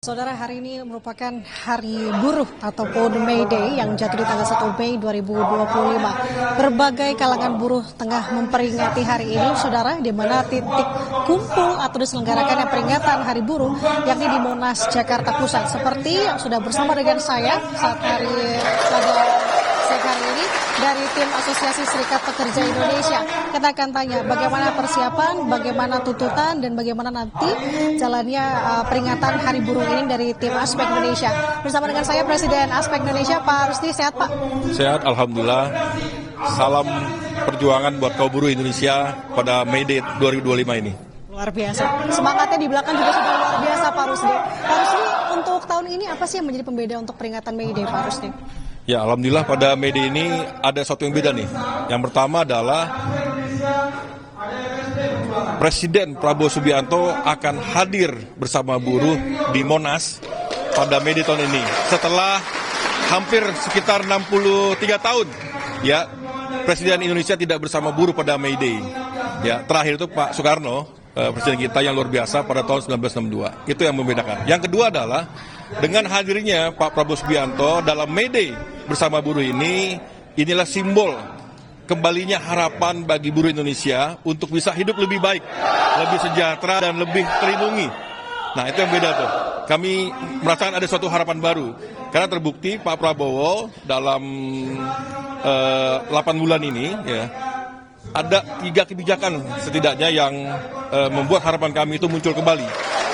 Saudara, hari ini merupakan Hari Buruh ataupun May Day yang jatuh di tanggal 1 Mei 2025. Berbagai kalangan buruh tengah memperingati hari ini, saudara, di mana titik kumpul atau diselenggarakannya peringatan Hari Buruh yakni di Monas, Jakarta Pusat. Seperti yang sudah bersama dengan saya saat pada siang hari ini dari tim Asosiasi Serikat Pekerja Indonesia. Kita akan tanya bagaimana persiapan, bagaimana tuntutan, dan bagaimana nanti jalannya peringatan Hari Buruh ini dari tim Aspek Indonesia. Bersama dengan saya Presiden Aspek Indonesia, Pak Rusdi. Sehat, Pak? Sehat, Alhamdulillah. Salam perjuangan buat kaum buruh Indonesia pada May Day 2025 ini. Luar biasa. Semangatnya di belakang juga sudah luar biasa, Pak Rusdi. Pak Rusdi, untuk tahun ini apa sih yang menjadi pembeda untuk peringatan May Day, Pak Rusdi? Ya, Alhamdulillah pada May Day ini ada sesuatu yang beda nih. Yang pertama adalah Presiden Prabowo Subianto akan hadir bersama buruh di Monas pada May Day tahun ini. Setelah hampir sekitar 63 tahun, ya, Presiden Indonesia tidak bersama buruh pada May Day. Ya, terakhir itu Pak Soekarno, Presiden kita yang luar biasa pada tahun 1962. Itu yang membedakan. Yang kedua adalah dengan hadirnya Pak Prabowo Subianto dalam May Day bersama buruh ini, inilah simbol kembalinya harapan bagi buruh Indonesia untuk bisa hidup lebih baik, lebih sejahtera, dan lebih terlindungi. Nah, itu yang beda tuh. Kami merasakan ada suatu harapan baru. Karena terbukti Pak Prabowo dalam 8 bulan ini, ya, ada 3 kebijakan setidaknya yang membuat harapan kami itu muncul kembali.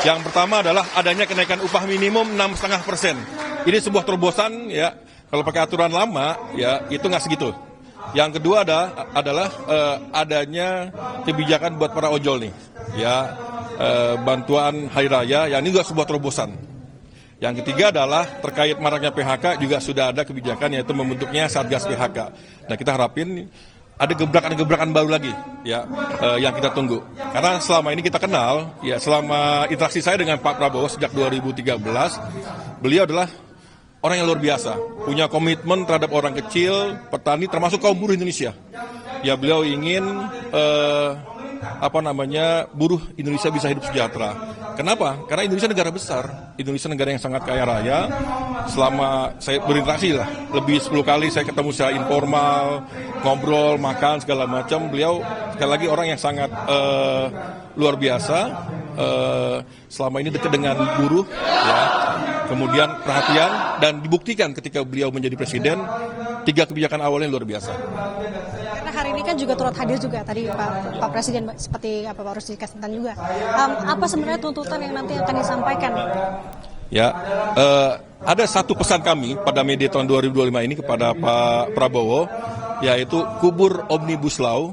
Yang pertama adalah adanya kenaikan upah minimum 6,5%. Ini sebuah terobosan, ya. Kalau pakai aturan lama, ya, itu nggak segitu. Yang kedua adalah adanya kebijakan buat para ojol nih, ya, bantuan hari raya, yang ini juga sebuah terobosan. Yang ketiga adalah terkait maraknya PHK, juga sudah ada kebijakan yaitu membentuknya Satgas PHK. Nah, kita harapin ada gebrakan-gebrakan baru lagi, ya, yang kita tunggu. Karena selama ini kita kenal, ya, selama interaksi saya dengan Pak Prabowo sejak 2013, beliau adalah orang yang luar biasa, punya komitmen terhadap orang kecil, petani, termasuk kaum buruh Indonesia. Ya, beliau ingin buruh Indonesia bisa hidup sejahtera. Kenapa? Karena Indonesia negara besar, Indonesia negara yang sangat kaya raya. Selama saya berinteraksi lah, lebih 10 kali saya ketemu secara informal, ngobrol, makan, segala macam. Beliau sekali lagi orang yang sangat luar biasa. Selama ini dekat dengan buruh, ya, kemudian perhatian, dan dibuktikan ketika beliau menjadi presiden, 3 kebijakan awalnya luar biasa. Karena hari ini kan juga turut hadir juga tadi Pak Presiden, seperti apa Pak Rusdi kasihkan juga. Apa sebenarnya tuntutan yang nanti akan disampaikan? Ya, ada satu pesan kami pada May Day tahun 2025 ini kepada Pak Prabowo, yaitu kubur Omnibus Law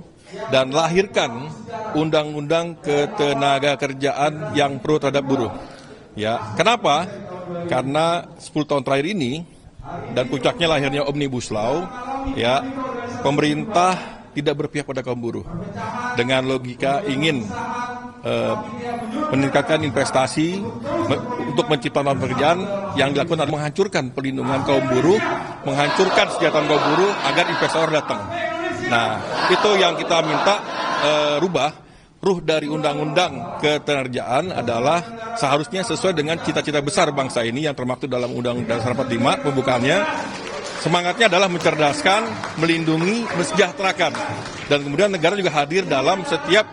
dan lahirkan undang-undang ketenagakerjaan yang pro terhadap buruh. Ya, kenapa? Karena 10 tahun terakhir ini dan puncaknya lahirnya Omnibus Law, ya, pemerintah tidak berpihak pada kaum buruh dengan logika ingin meningkatkan investasi untuk menciptakan pekerjaan, yang dilakukan adalah menghancurkan perlindungan kaum buruh, menghancurkan kesejahteraan kaum buruh agar investor datang. Nah, itu yang kita minta rubah. Ruh dari Undang-Undang Ketenagakerjaan adalah seharusnya sesuai dengan cita-cita besar bangsa ini yang termaktub dalam Undang-Undang Dasar 45 pembukaannya. Semangatnya adalah mencerdaskan, melindungi, mensejahterakan. Dan kemudian negara juga hadir dalam setiap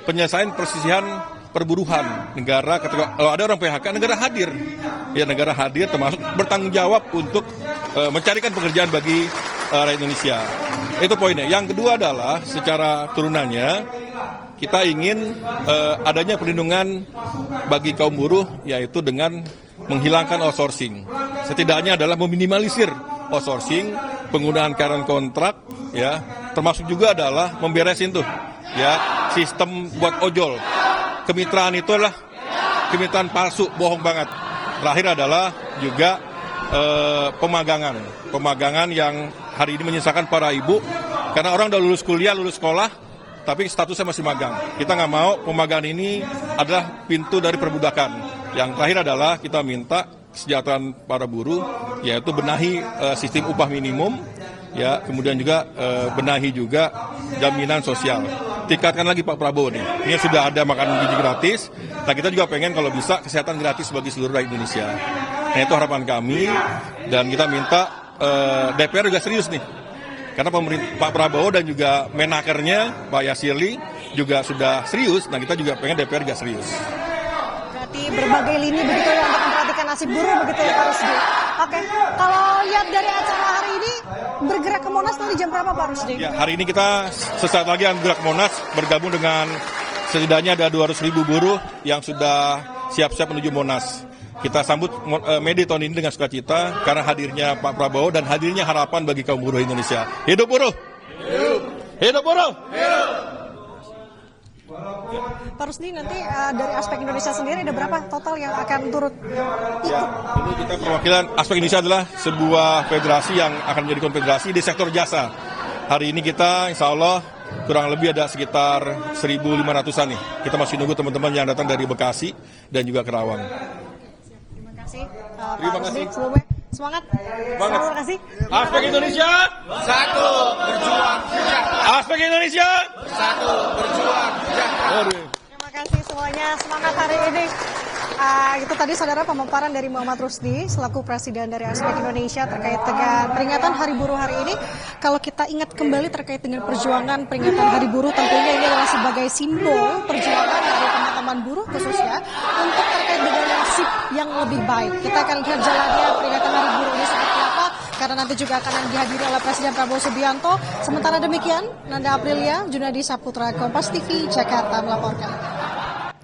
penyelesaian persisihan perburuhan. Negara, ketika kalau ada orang PHK, negara hadir. Ya, negara hadir termasuk bertanggung jawab untuk mencarikan pekerjaan bagi rakyat Indonesia. Itu poinnya. Yang kedua adalah secara turunannya, kita ingin adanya perlindungan bagi kaum buruh, yaitu dengan menghilangkan outsourcing. Setidaknya adalah meminimalisir outsourcing, penggunaan karyawan kontrak, ya, termasuk juga adalah memberesin tuh, ya, sistem buat ojol. Kemitraan itu adalah kemitraan palsu, bohong banget. Terakhir adalah juga pemagangan yang hari ini menyisakan para ibu, karena orang udah lulus kuliah, lulus sekolah, tapi statusnya masih magang. Kita nggak mau pemagangan ini adalah pintu dari perbudakan. Yang terakhir adalah kita minta kesejahteraan para buruh, yaitu benahi sistem upah minimum, ya, kemudian juga benahi juga jaminan sosial. tingkatkan lagi Pak Prabowo nih. Ini sudah ada makan gizi gratis. Nah kita juga pengen kalau bisa kesehatan gratis bagi seluruh rakyat Indonesia. Nah itu harapan kami dan kita minta DPR juga serius nih. Karena Pak Prabowo dan juga menakernya Pak Yasirli juga sudah serius. Nah kita juga pengen DPR juga serius. Berarti berbagai lini begitu ya untuk memperhatikan nasib buruh begitu ya Pak Rusdi. Oke, kalau lihat dari acara hari ini bergerak ke Monas nanti jam berapa Pak Rusdi? Ya, hari ini kita sesaat lagi akan bergerak ke Monas bergabung dengan setidaknya ada 200.000 buruh yang sudah siap-siap menuju Monas. Kita sambut May Day tahun ini dengan sukacita karena hadirnya Pak Prabowo dan hadirnya harapan bagi kaum buruh Indonesia. Hidup buruh! Hidup! Hidup buruh! Hidup! Pak Rusdi, nanti dari aspek Indonesia sendiri ada berapa total yang akan turut ikut? Ya, ini kita perwakilan aspek Indonesia adalah sebuah federasi yang akan menjadi konfederasi di sektor jasa. Hari ini kita insya Allah kurang lebih ada sekitar 1.500-an nih. Kita masih nunggu teman-teman yang datang dari Bekasi dan juga Kerawang. Terima kasih Terima Pak Rusdi kasih. sebelumnya. Semangat. Semangat. Terima kasih. Aspek Indonesia Satu, berjuang sejahtera. Aspek Indonesia Satu, berjuang sejahtera. Terima kasih semuanya, semangat hari ini. Itu tadi saudara pemaparan dari Muhammad Rusdi selaku Presiden dari Aspek Indonesia terkait dengan peringatan Hari Buruh hari ini. Kalau kita ingat kembali terkait dengan perjuangan peringatan Hari Buruh, tentunya ini adalah sebagai simbol perjuangan dari teman-teman buruh khususnya untuk terkait dengan nasib yang lebih baik. Kita akan lihat jalannya peringatan Hari Buruh ini seperti apa, karena nanti juga akan dihadiri oleh Presiden Prabowo Subianto. Sementara demikian, Nanda Aprilia, Junadi Saputra, Kompas TV, Jakarta melaporkan.